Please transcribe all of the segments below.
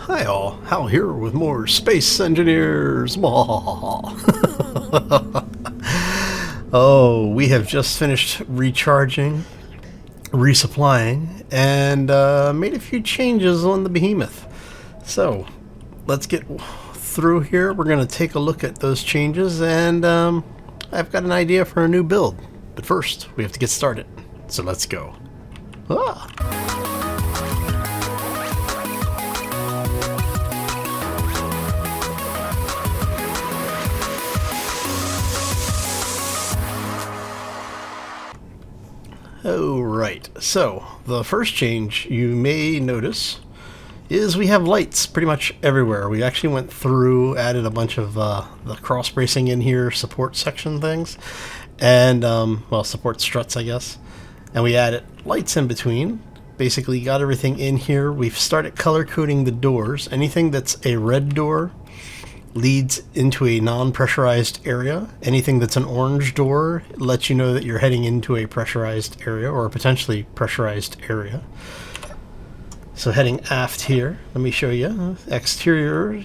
Hi all, Hal here with more Space Engineers. Oh, we have just finished recharging, resupplying, and made a few changes on the Behemoth. So, let's get through here. We're going to take a look at those changes, and I've got an idea for a new build. But first, we have to get started. So let's go. Ah! Alright, so the first change you may notice is we have lights pretty much everywhere. We actually went through, added a bunch of the cross bracing in here, support section things, and, well, support struts, I guess. And we added lights in between. Basically got everything in here. We've started color coding the doors. Anything that's a red door leads into a non-pressurized area. Anything that's an orange door lets you know that you're heading into a pressurized area or a potentially pressurized area. So heading aft here, let me show you. Exterior,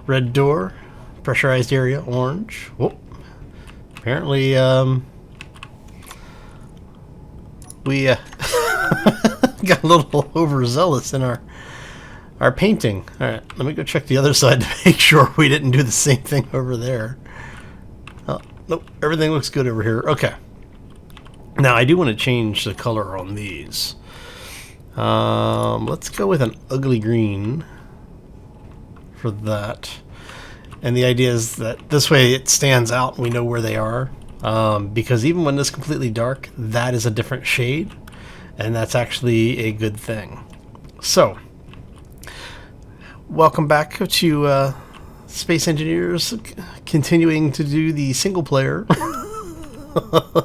red door, pressurized area, orange. Whoop. Apparently, we got a little overzealous in our painting. Alright, let me go check the other side to make sure we didn't do the same thing over there. Oh, nope, everything looks good over here. Okay. Now, I do want to change the color on these. Let's go with an ugly green for that. And the idea is that this way it stands out and we know where they are. Because even when it's completely dark, that is a different shade. And that's actually a good thing. So, welcome back to Space Engineers, continuing to do the single player,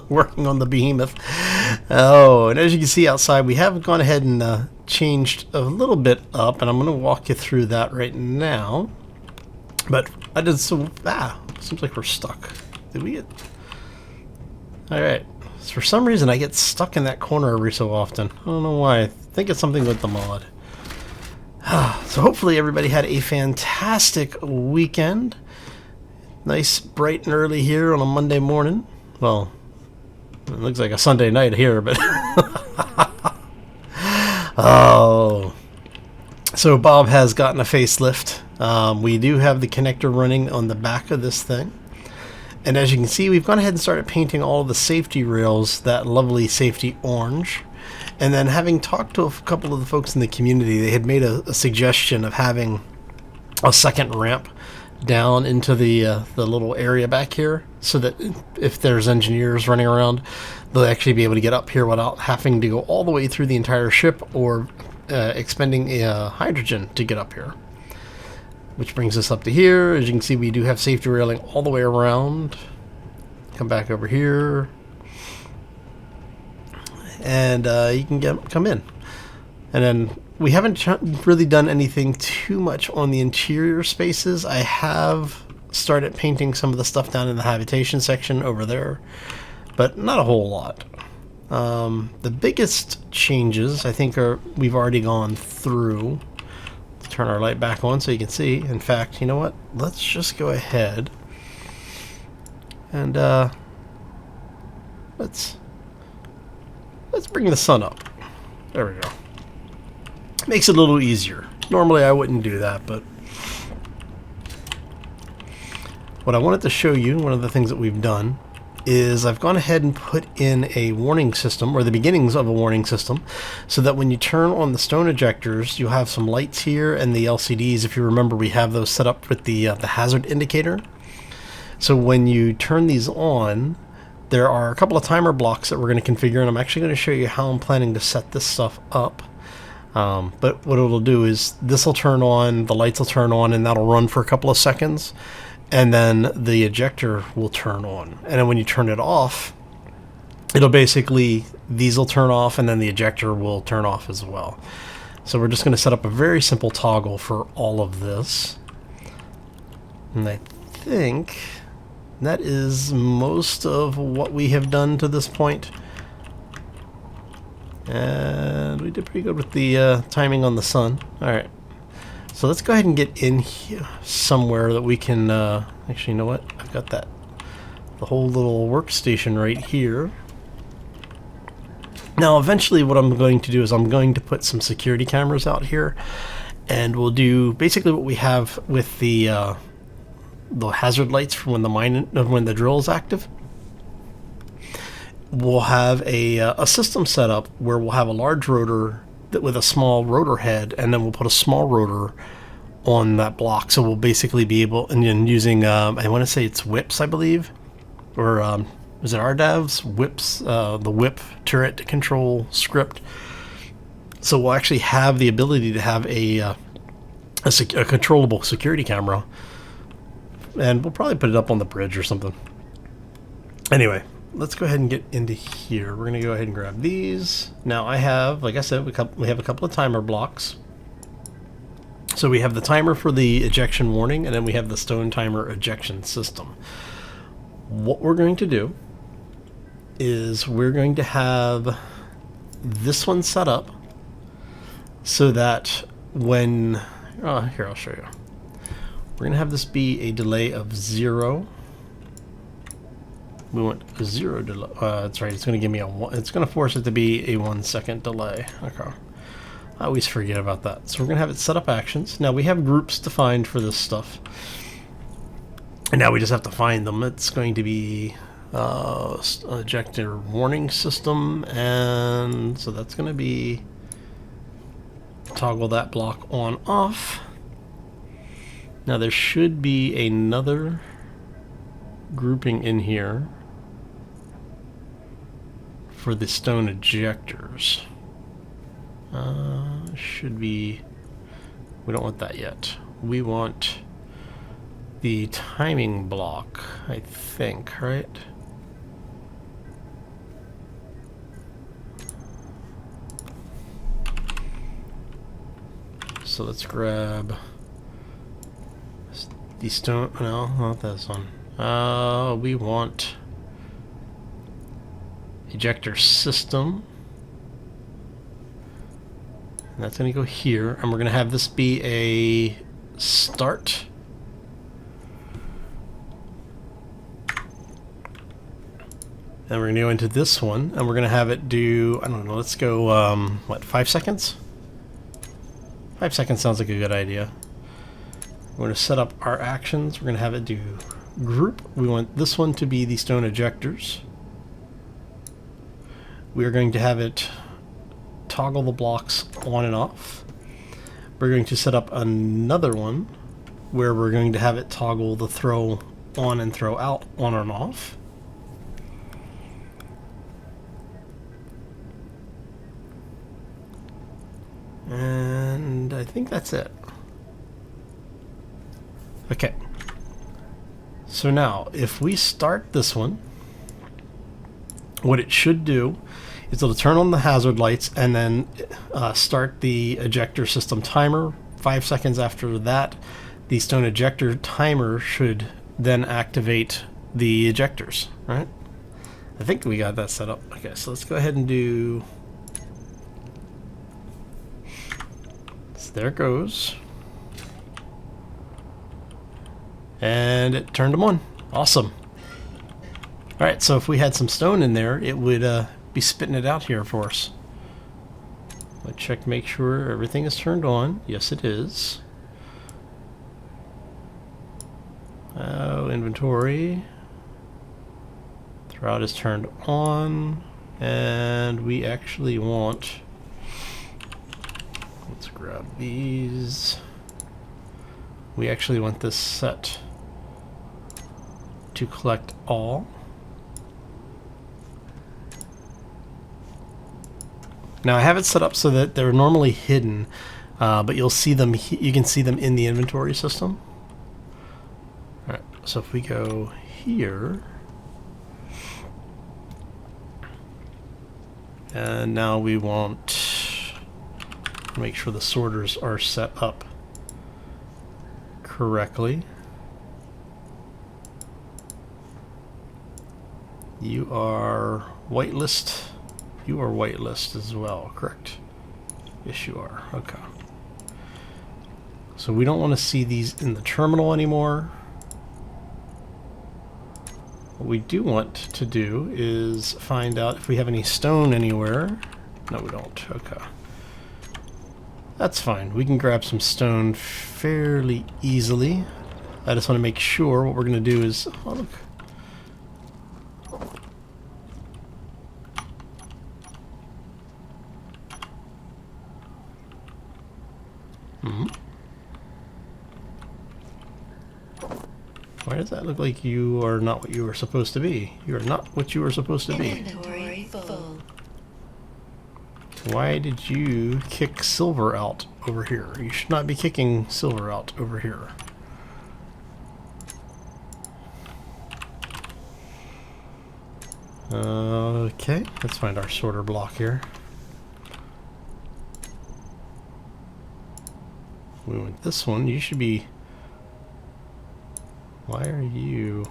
working on the Behemoth. Oh, and as you can see outside, we have gone ahead and changed a little bit up, and I'm going to walk you through that right now. But I did some, seems like we're stuck. Did we get... Alright, so for some reason I get stuck in that corner every so often. I don't know why. I think it's something with the mod. So hopefully everybody had a fantastic weekend. Nice, bright and early here on a Monday morning. Well, it looks like a Sunday night here, but... Oh. So Bob has gotten a facelift. We do have the connector running on the back of this thing. And as you can see, we've gone ahead and started painting all of the safety rails that lovely safety orange. And then having talked to a couple of the folks in the community, they had made a suggestion of having a second ramp down into the little area back here, so that if there's engineers running around, they'll actually be able to get up here without having to go all the way through the entire ship or expending hydrogen to get up here. Which brings us up to here. As you can see, we do have safety railing all the way around. Come back over here. And you can come in. And then we haven't really done anything too much on the interior spaces. I have started painting some of the stuff down in the habitation section over there, but not a whole lot. The biggest changes, I think, are we've already gone through. Let's turn our light back on so you can see. In fact, you know what? Let's just go ahead and let's bring the sun up. There we go. Makes it a little easier. Normally I wouldn't do that, but what I wanted to show you, one of the things that we've done, is I've gone ahead and put in a warning system, or the beginnings of a warning system, so that when you turn on the stone ejectors, you'll have some lights here, and the LCDs, if you remember, we have those set up with the hazard indicator. So when you turn these on, there are a couple of timer blocks that we're going to configure, and I'm actually going to show you how I'm planning to set this stuff up. But what it'll do is this will turn on, the lights will turn on, and that'll run for a couple of seconds, and then the ejector will turn on. And then when you turn it off, it'll basically, these will turn off, and then the ejector will turn off as well. So we're just going to set up a very simple toggle for all of this. And I think that is most of what we have done to this point. And we did pretty good with the timing on the sun. Alright. So let's go ahead and get in here somewhere that we can, actually, you know what? I've got the whole little workstation right here. Now, eventually what I'm going to do is I'm going to put some security cameras out here, and we'll do basically what we have with the hazard lights for when the drill is active. We'll have a system set up where we'll have a large rotor with a small rotor head, and then we'll put a small rotor on that block. So we'll basically be able, and then using, I want to say it's whips, I believe, or is it RDAVs? Whips, the whip turret control script. So we'll actually have the ability to have a controllable security camera, and we'll probably put it up on the bridge or something. Anyway, let's go ahead and get into here. We're going to go ahead and grab these. Now I have, like I said, we have a couple of timer blocks. So we have the timer for the ejection warning, and then we have the stone timer ejection system. What we're going to do is we're going to have this one set up so that when, here, I'll show you. We're going to have this be a delay of 0. We want a 0 delay. That's right. It's going to give me a 1. It's going to force it to be a 1 second delay. Okay. I always forget about that. So we're going to have it set up actions. Now we have groups defined for this stuff, and now we just have to find them. It's going to be ejector warning system, and so that's going to be toggle that block on off. Now there should be another grouping in here for the stone ejectors. Should be, we don't want that yet. We want the timing block, I think, right? So let's grab the stone, no, not this one. We want ejector system. And that's going to go here, and we're going to have this be a start. And we're going to go into this one, and we're going to have it do, I don't know, let's go, what, 5 seconds? 5 seconds sounds like a good idea. We're going to set up our actions. We're going to have it do group. We want this one to be the stone ejectors. We are going to have it toggle the blocks on and off. We're going to set up another one where we're going to have it toggle the throw on and throw out on and off. And I think that's it. Okay. So now, if we start this one, what it should do is it'll turn on the hazard lights and then start the ejector system timer. 5 seconds after that, the stone ejector timer should then activate the ejectors, right? I think we got that set up. Okay, so let's go ahead and do... So there it goes. And it turned them on. Awesome. Alright, so if we had some stone in there, it would be spitting it out here for us. Let's check, make sure everything is turned on. Yes, it is. Oh, inventory. Throughout is turned on. And we actually want... Let's grab these. We actually want this set to collect all. Now I have it set up so that they're normally hidden, but you'll see them. You can see them in the inventory system. All right. So if we go here, and now we want to make sure the sorters are set up correctly. You are whitelist. You are whitelist as well, correct? Yes, you are. Okay. So we don't want to see these in the terminal anymore. What we do want to do is find out if we have any stone anywhere. No, we don't. Okay. That's fine. We can grab some stone fairly easily. I just want to make sure what we're going to do is... Oh, look. Why does that look like you are not what you were supposed to be? You are not what you were supposed to be. Inventory full. Why did you kick silver out over here? You should not be kicking silver out over here. Okay, let's find our sorter block here. We want this one. You should be... Why are you...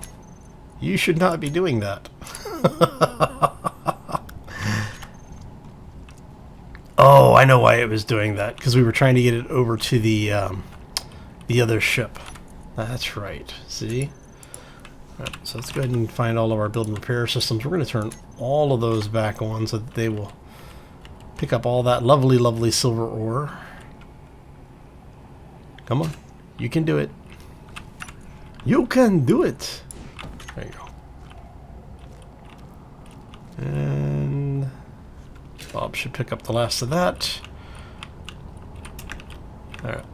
You should not be doing that. Oh, I know why it was doing that. Because we were trying to get it over to the other ship. That's right. See? Alright, so let's go ahead and find all of our build and repair systems. We're going to turn all of those back on so that they will pick up all that lovely, lovely silver ore. Come on. You can do it. You can do it! There you go. And Bob should pick up the last of that. Alright.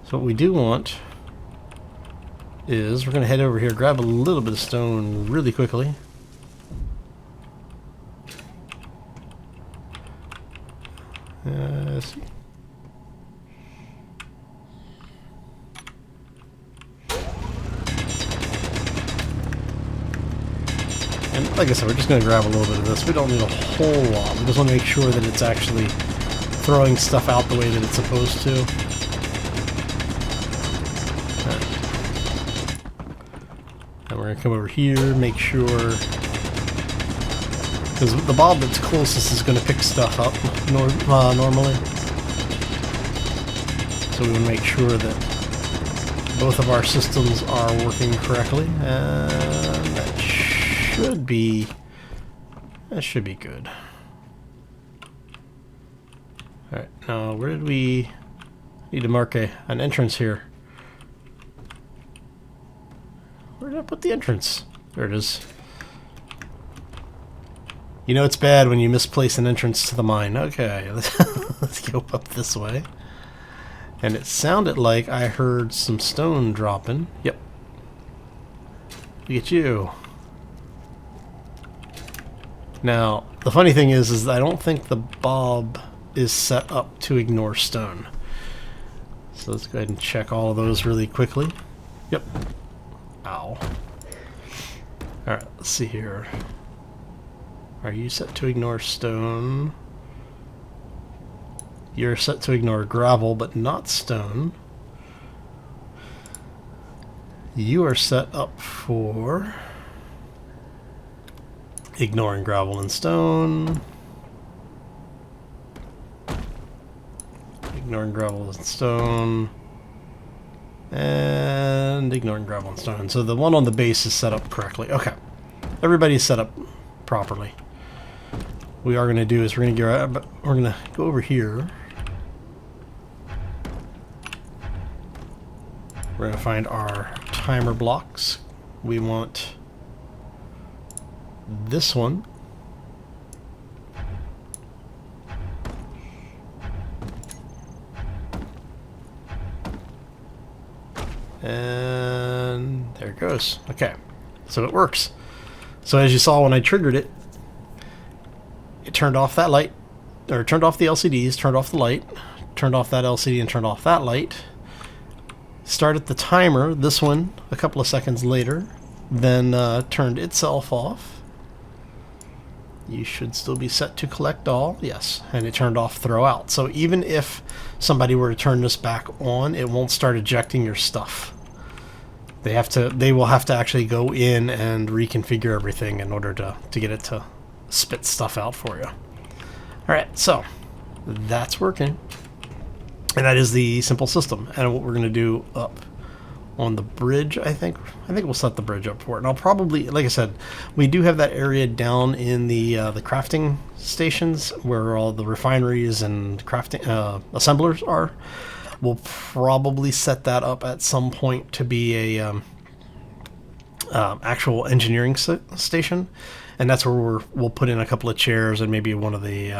So what we do want is we're going to head over here, grab a little bit of stone really quickly. Let's see. And like I said, we're just going to grab a little bit of this. We don't need a whole lot. We just want to make sure that it's actually throwing stuff out the way that it's supposed to. And we're going to come over here, make sure... Because the bob that's closest is going to pick stuff up normally. So we want to make sure that both of our systems are working correctly. And that should be good. Alright, now where did we need to mark an entrance here? Where did I put the entrance? There it is. You know it's bad when you misplace an entrance to the mine. Okay, let's go up this way. And it sounded like I heard some stone dropping. Yep. Look at you. Now, the funny thing is I don't think the bob is set up to ignore stone. So let's go ahead and check all of those really quickly. Yep. Ow. Alright, let's see here. Are you set to ignore stone? You're set to ignore gravel, but not stone. You are set up for ignoring gravel and stone. Ignoring gravel and stone. And ignoring gravel and stone. So the one on the base is set up correctly. Okay. Everybody's set up properly. What we are going to do is we're going to go over here. We're going to find our timer blocks. We want this one. And there it goes. Okay, so it works. So as you saw when I triggered it, it turned off that light, or turned off the LCDs, turned off the light, turned off that LCD and turned off that light. Started the timer, this one, a couple of seconds later, then turned itself off. You should still be set to collect all, yes, and it turned off throw out. So even if somebody were to turn this back on, it won't start ejecting your stuff. They will have to actually go in and reconfigure everything in order to get it to spit stuff out for you. Alright, so that's working. And that is the simple system. And what we're going to do up on the bridge, I think we'll set the bridge up for it. And I'll probably, like I said, we do have that area down in the crafting stations where all the refineries and crafting assemblers are. We'll probably set that up at some point to be a actual engineering station, and that's where we'll put in a couple of chairs and maybe one of the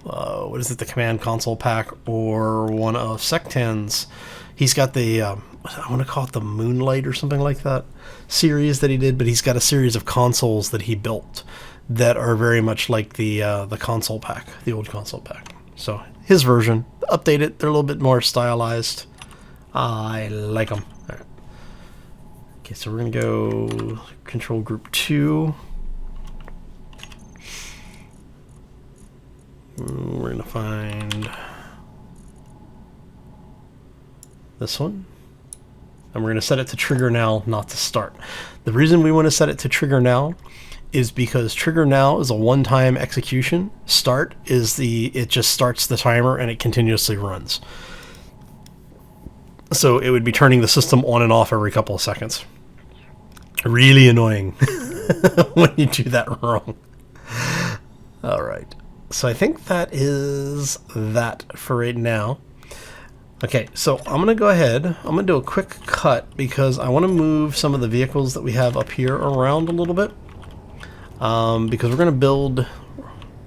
what is it, the command console pack, or one of Sectan's. He's got the I want to call it the Moonlight or something like that series that he did, but he's got a series of consoles that he built that are very much like the console pack, the old console pack. So his version, update it. They're a little bit more stylized. I like them. All right. Okay, so we're gonna go control group 2. We're gonna find this one, and we're gonna set it to trigger now, not to start. The reason we want to set it to trigger now is because trigger now is a one-time execution. Start is it just starts the timer and it continuously runs. So it would be turning the system on and off every couple of seconds. Really annoying when you do that wrong. All right. So I think that is that for right now. Okay, so I'm going to go ahead. I'm going to do a quick cut because I want to move some of the vehicles that we have up here around a little bit. Because we're going to build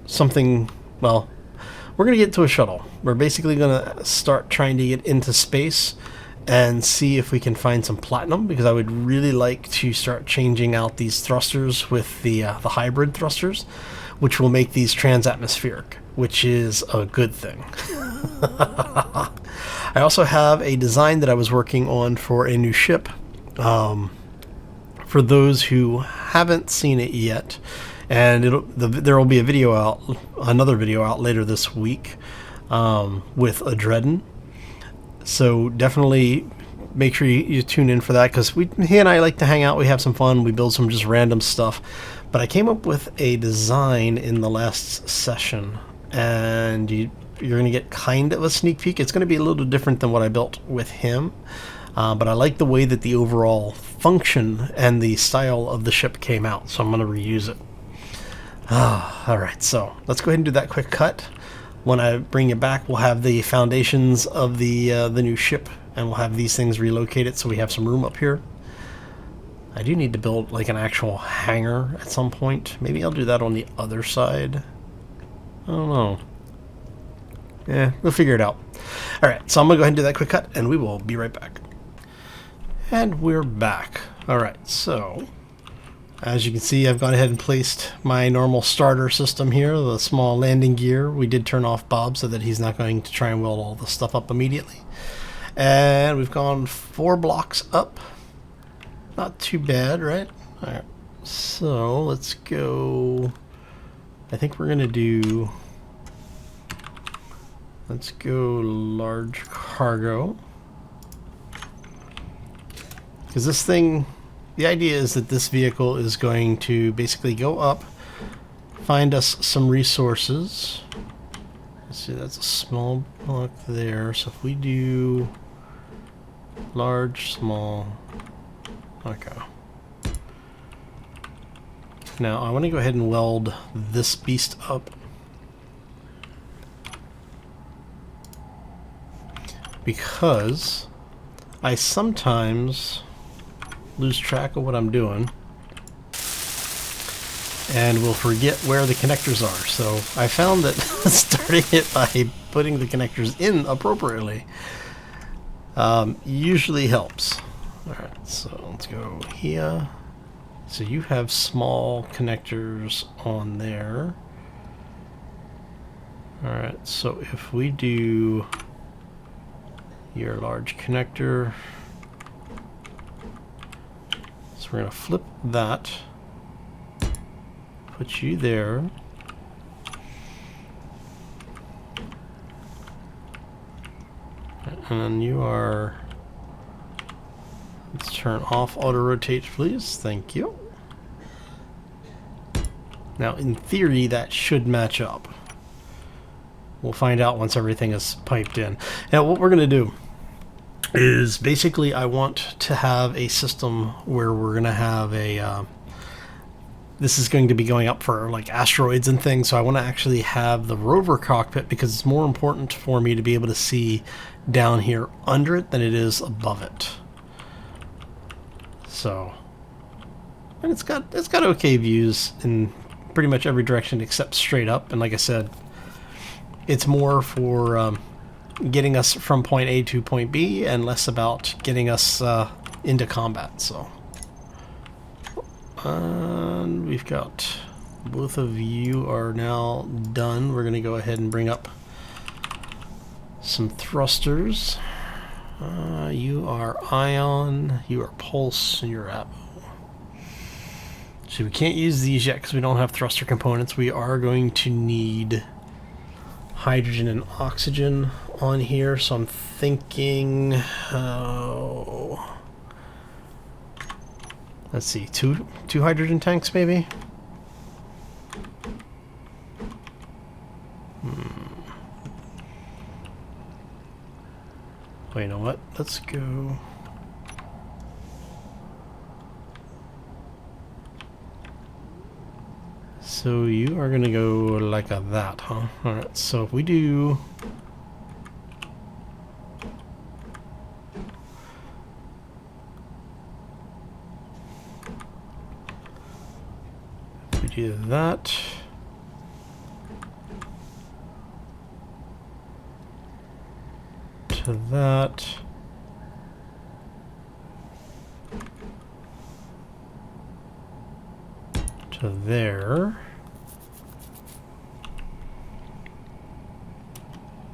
something, well, we're going to get to a shuttle. We're basically going to start trying to get into space and see if we can find some platinum, because I would really like to start changing out these thrusters with the hybrid thrusters, which will make these transatmospheric, which is a good thing. I also have a design that I was working on for a new ship. For those who haven't seen it yet, and there will be a video out, another video out later this week with a Dreadnought. So definitely make sure you tune in for that, because he and I like to hang out. We have some fun. We build some just random stuff. But I came up with a design in the last session, and you're going to get kind of a sneak peek. It's going to be a little different than what I built with him. But I like the way that the overall function and the style of the ship came out, so I'm going to reuse it. Alright, so let's go ahead and do that quick cut. When I bring it back, we'll have the foundations of the new ship, and we'll have these things relocated so we have some room up here. I do need to build like an actual hangar at some point. Maybe I'll do that on the other side. I don't know. Yeah, we'll figure it out. Alright, so I'm going to go ahead and do that quick cut, and we will be right back. And we're back. Alright, so as you can see, I've gone ahead and placed my normal starter system here, the small landing gear. We did turn off Bob so that he's not going to try and weld all the stuff up immediately. And we've gone 4 blocks up. Not too bad, right? Alright, so let's go. I think we're going to do. Let's go large cargo. Because this thing, the idea is that this vehicle is going to basically go up, find us some resources. Let's see, that's a small block there. So if we do large, small, okay. Now I want to go ahead and weld this beast up. Because I sometimes lose track of what I'm doing and will forget where the connectors are. So I found that starting it by putting the connectors in appropriately usually helps. Alright, so let's go here. So you have small connectors on there. Alright, so if we do your large connector, so we're going to flip that, put you there, and then you are, let's turn off auto rotate please, thank you. Now in theory that should match up. We'll find out once everything is piped in. Now what we're going to do is basically I want to have a system where we're going to have a this is going to be going up for like asteroids and things, so I want to actually have the rover cockpit because it's more important for me to be able to see down here under it than it is above it. So, and it's got okay views in pretty much every direction except straight up, and like I said, it's more for getting us from point A to point B and less about getting us into combat. So we've got both of you are now done. We're going to go ahead and bring up some thrusters. You are ion, you are pulse, and you're atmo. So we can't use these yet because we don't have thruster components. We are going to need hydrogen and oxygen on here, so I'm thinking let's see, two hydrogen tanks maybe. Well, you know what? Let's go. So you are gonna go like that, huh? Alright, so if we do that. To that. To there.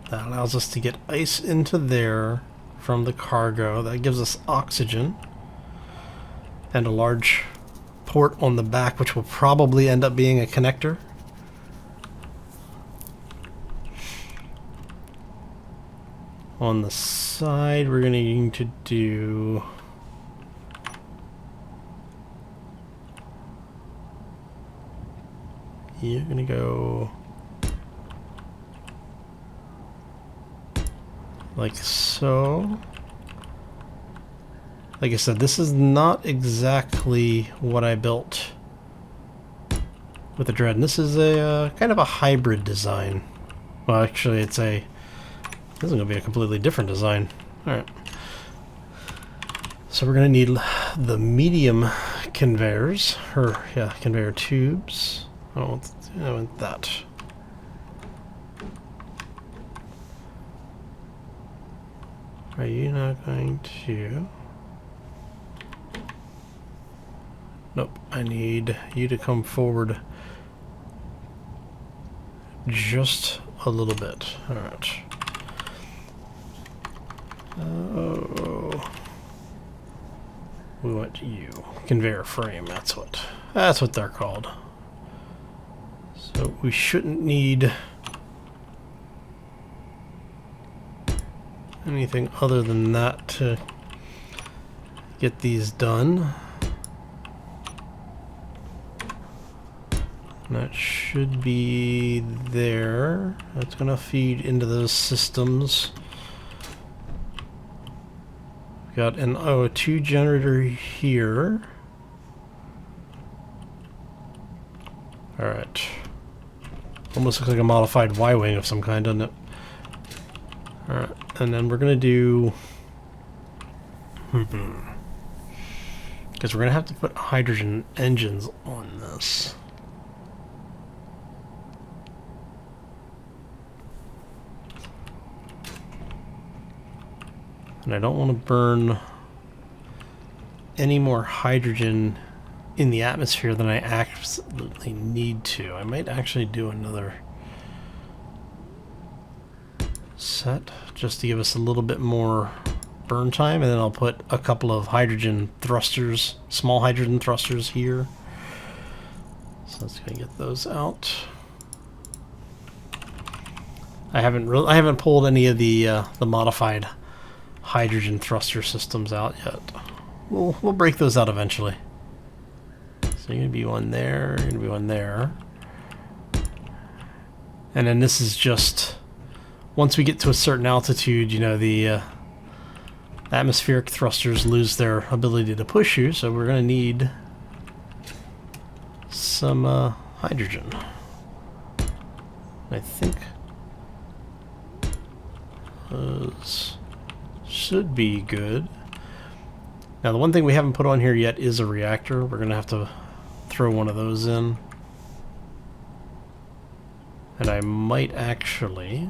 That allows us to get ice into there from the cargo. That gives us oxygen and a large port on the back, which will probably end up being a connector. On the side, we're going to need to do you're going to go like so. Like I said, this is not exactly what I built with the Dread. And this is a kind of a hybrid design. Well, actually, this is going to be a completely different design. All right. So we're going to need the medium conveyors, or yeah, conveyor tubes. I want that. Are you not going to? Nope, I need you to come forward just a little bit. Alright. Oh. We want you. Conveyor frame, that's what they're called. So we shouldn't need anything other than that to get these done. That should be there. That's going to feed into those systems. We've got an O2 generator here. Alright. Almost looks like a modified Y-wing of some kind, doesn't it? Alright, and then we're going to do... because we're going to have to put hydrogen engines on this. And I don't want to burn any more hydrogen in the atmosphere than I absolutely need to. I might actually do another set just to give us a little bit more burn time, and then I'll put a couple of hydrogen thrusters, small hydrogen thrusters here. So let's go get those out. I haven't pulled any of the modified hydrogen thruster systems out yet. We'll break those out eventually. So you're gonna be one there, you're gonna be one there. And then this is just once we get to a certain altitude, you know, the atmospheric thrusters lose their ability to push you, so we're going to need some hydrogen. I think those should be good. Now, the one thing we haven't put on here yet is a reactor. We're going to have to throw one of those in. And I might actually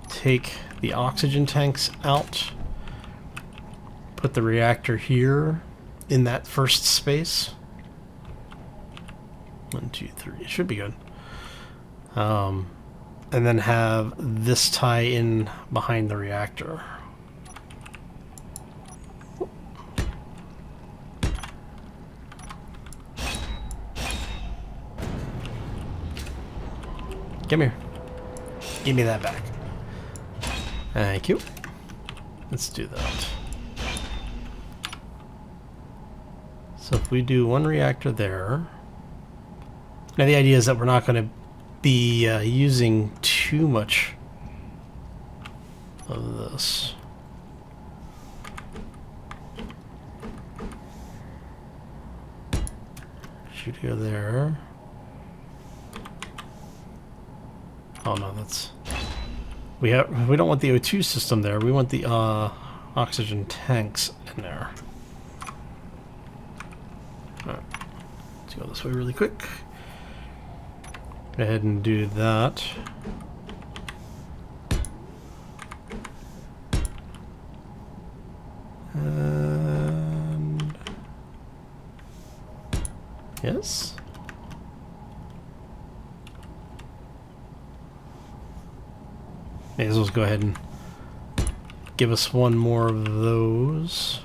take the oxygen tanks out, put the reactor here in that first space. 1, 2, 3. It should be good. And then have this tie in behind the reactor. Come here. Give me that back. Thank you. Let's do that. So if we do one reactor there. Now the idea is that we're not going to be using too much of this. Should go there. Oh no, that's we don't want the O2 system there. We want the oxygen tanks in there. All right, let's go this way really quick. Go ahead and do that. And yes. May as well go ahead and give us one more of those.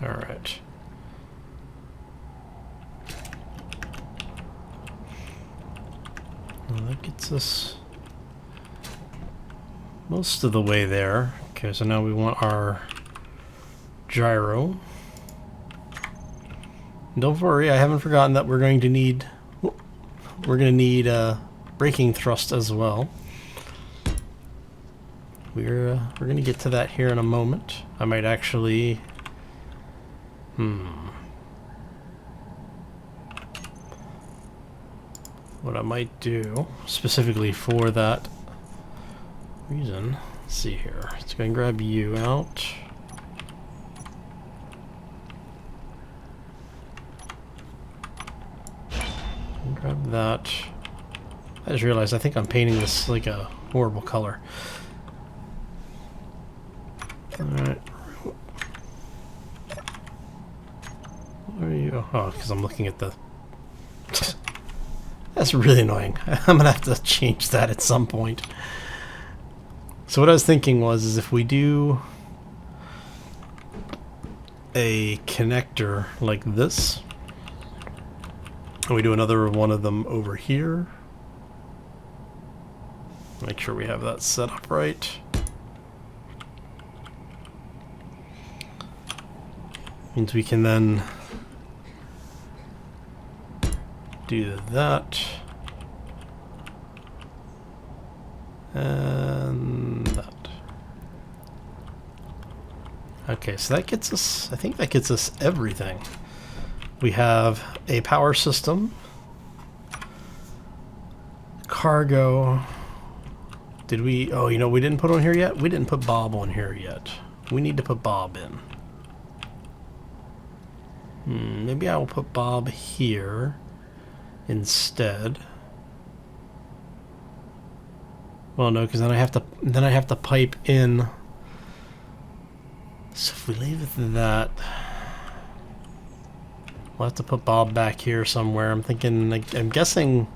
All right. Well, that gets us most of the way there. Okay, so now we want our gyro. And don't worry, I haven't forgotten that we're going to need braking thrust as well. We're going to get to that here in a moment. I might actually what I might do, specifically for that reason, let's see here. Let's go and grab you out. And grab that. I just realized I think I'm painting this like a horrible color. Alright. Where are you? Oh, because I'm looking at the... That's really annoying. I'm gonna have to change that at some point. So what I was thinking is if we do a connector like this, and we do another one of them over here, make sure we have that set up right. Means we can then do that and that. Okay, so that gets us, I think that gets us everything. We have a power system, cargo. Did we, oh, you know, we didn't put on here yet? We didn't put Bob on here yet. We need to put Bob in. Maybe I will put Bob here instead. Well, no, because then I have to pipe in. So if we leave it that, we'll have to put Bob back here somewhere. I'm thinking, I'm guessing.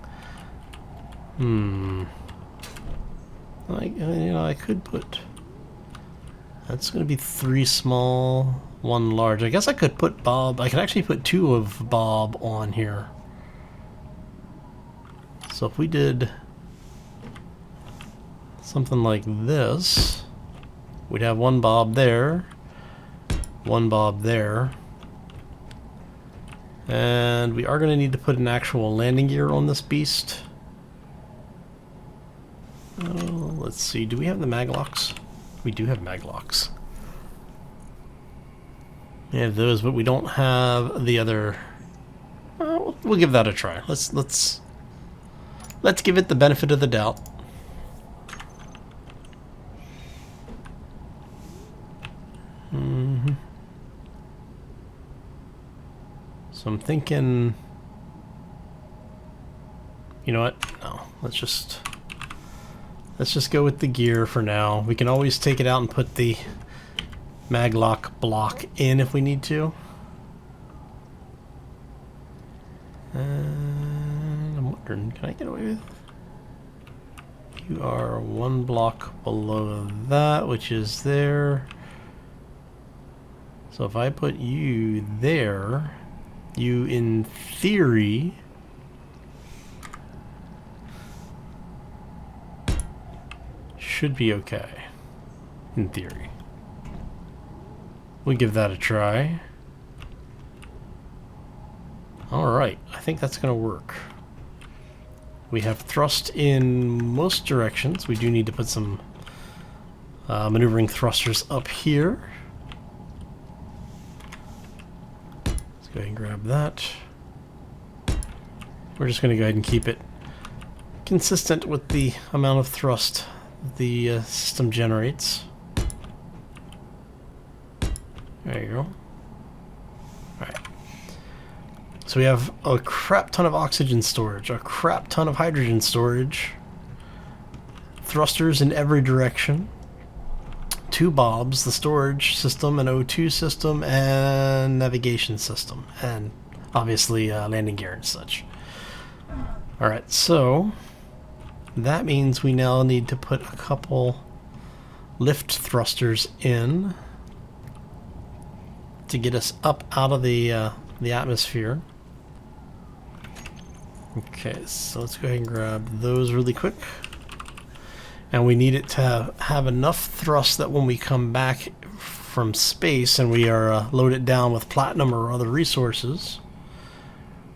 I could put. That's going to be 3 small, 1 large. I guess I could put Bob. I could actually put 2 of Bob on here. So if we did something like this, we'd have one bob there, one bob there, and we are going to need to put an actual landing gear on this beast. Let's see, do we have the mag locks? We do have mag locks. We have those, but we don't have the other. We'll give that a try. Let's give it the benefit of the doubt. So I'm thinking, you know what? No, let's just go with the gear for now. We can always take it out and put the maglock block in if we need to. And I'm wondering, can I get away with? You are one block below that, which is there. So if I put you there, you in theory should be okay. In theory. We'll give that a try. Alright, I think that's going to work. We have thrust in most directions. We do need to put some maneuvering thrusters up here. Let's go ahead and grab that. We're just going to go ahead and keep it consistent with the amount of thrust the system generates. There you go. Alright. So we have a crap ton of oxygen storage, a crap ton of hydrogen storage, thrusters in every direction, 2 bobs, the storage system, an O2 system, and navigation system, and obviously landing gear and such. Alright, so that means we now need to put a couple lift thrusters in to get us up out of the atmosphere. Okay, so let's go ahead and grab those really quick. And we need it to have enough thrust that when we come back from space and we are loaded down with platinum or other resources,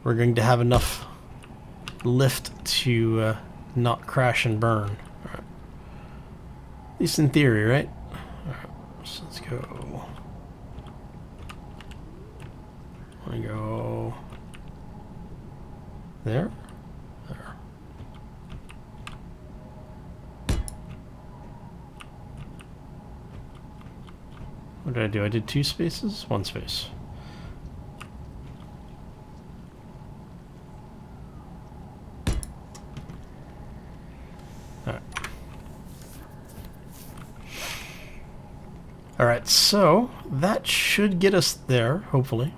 we're going to have enough lift to not crash and burn. All right. At least in theory, right? All right, so let's go. I go there. There. What did I do? I did 2 spaces? 1 space. Alright, so that should get us there, hopefully.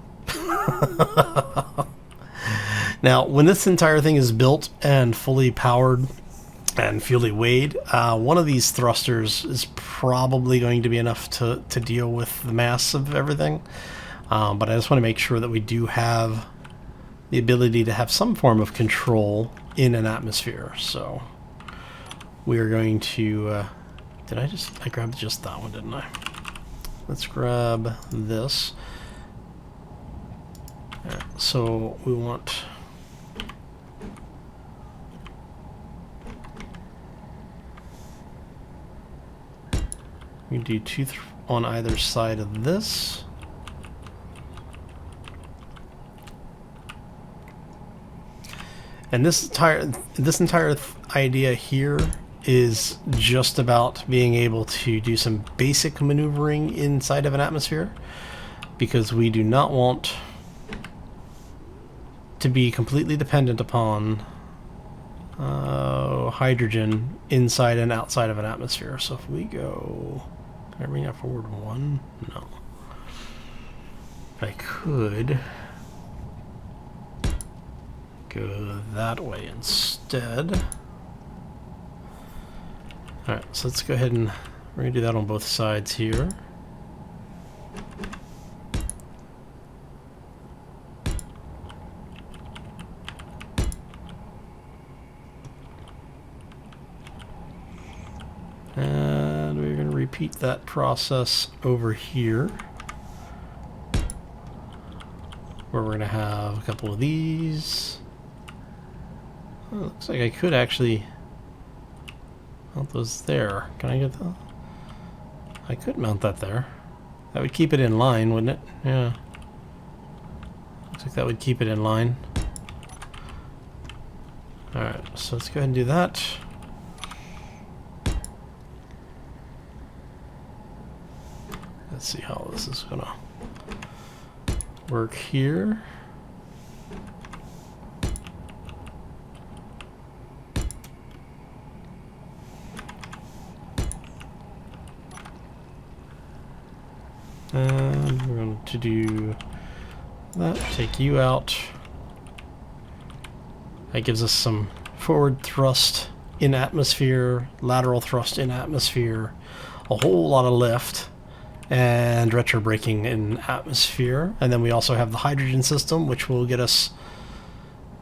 Now, when this entire thing is built and fully powered and fully weighed, one of these thrusters is probably going to be enough to deal with the mass of everything. But I just want to make sure that we do have the ability to have some form of control in an atmosphere. So we are going to... I grabbed just that one, didn't I? Let's grab this. So we want... We do 2 on either side of this. And this entire idea here is just about being able to do some basic maneuvering inside of an atmosphere, because we do not want to be completely dependent upon hydrogen inside and outside of an atmosphere. So if we go... Can I bring that forward 1? No. I could go that way instead. Alright, so let's go ahead and we're going to do that on both sides here. repeat that process over here, where we're going to have a couple of these. Oh, looks like I could actually mount those there. Can I get that? I could mount that there. That would keep it in line, wouldn't it? Yeah. Looks like that would keep it in line. Alright, so let's go ahead and do that. Let's see how this is gonna work here. And we're going to do that, take you out. That gives us some forward thrust in atmosphere, lateral thrust in atmosphere, a whole lot of lift, and retro braking in atmosphere. And then we also have the hydrogen system, which will get us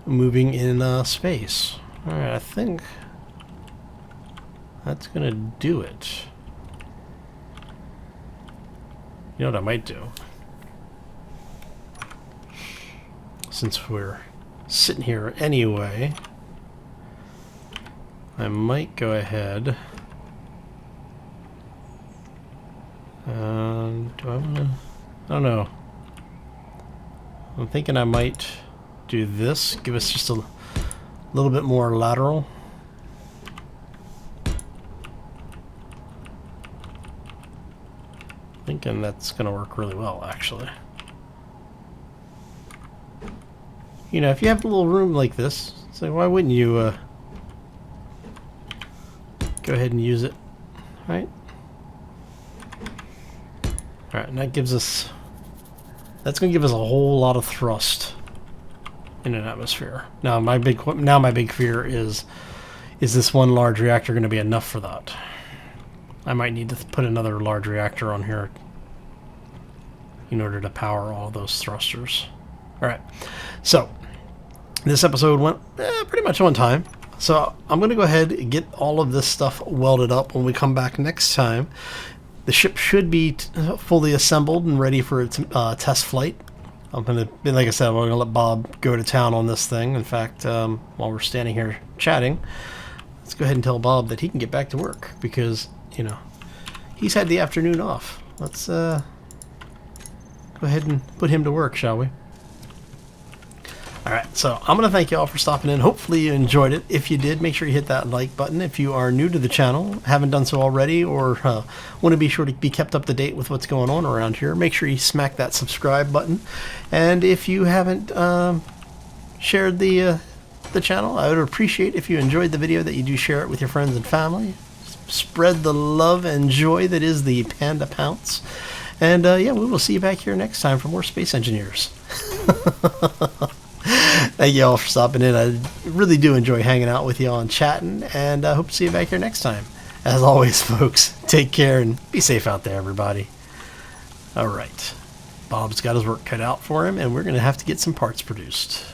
moving in space. Alright, I think that's going to do it. You know what I might do? Since we're sitting here anyway, I might go ahead. Do I want to? I don't know. I'm thinking I might do this. Give us just a little bit more lateral. Thinking that's going to work really well, actually. You know, if you have a little room like this, it's like, why wouldn't you go ahead and use it, right? Alright, and that gives us, that's going to give us a whole lot of thrust in an atmosphere. Now my big fear is this one large reactor going to be enough for that? I might need to put another large reactor on here in order to power all those thrusters. Alright, so this episode went pretty much on time. So I'm going to go ahead and get all of this stuff welded up when we come back next time. The ship should be fully assembled and ready for its test flight. I'm going to, like I said, I'm going to let Bob go to town on this thing. In fact, while we're standing here chatting, let's go ahead and tell Bob that he can get back to work because, you know, he's had the afternoon off. Let's go ahead and put him to work, shall we? Alright, so I'm going to thank you all for stopping in. Hopefully you enjoyed it. If you did, make sure you hit that like button. If you are new to the channel, haven't done so already, or want to be sure to be kept up to date with what's going on around here, make sure you smack that subscribe button. And if you haven't shared the channel, I would appreciate if you enjoyed the video that you do share it with your friends and family. Spread the love and joy that is the Panda Pounce. And yeah, we will see you back here next time for more Space Engineers. Thank you all for stopping in. I really do enjoy hanging out with you all and chatting, and I hope to see you back here next time. As always, folks, take care and be safe out there, everybody. Alright, Bob's got his work cut out for him, and we're going to have to get some parts produced.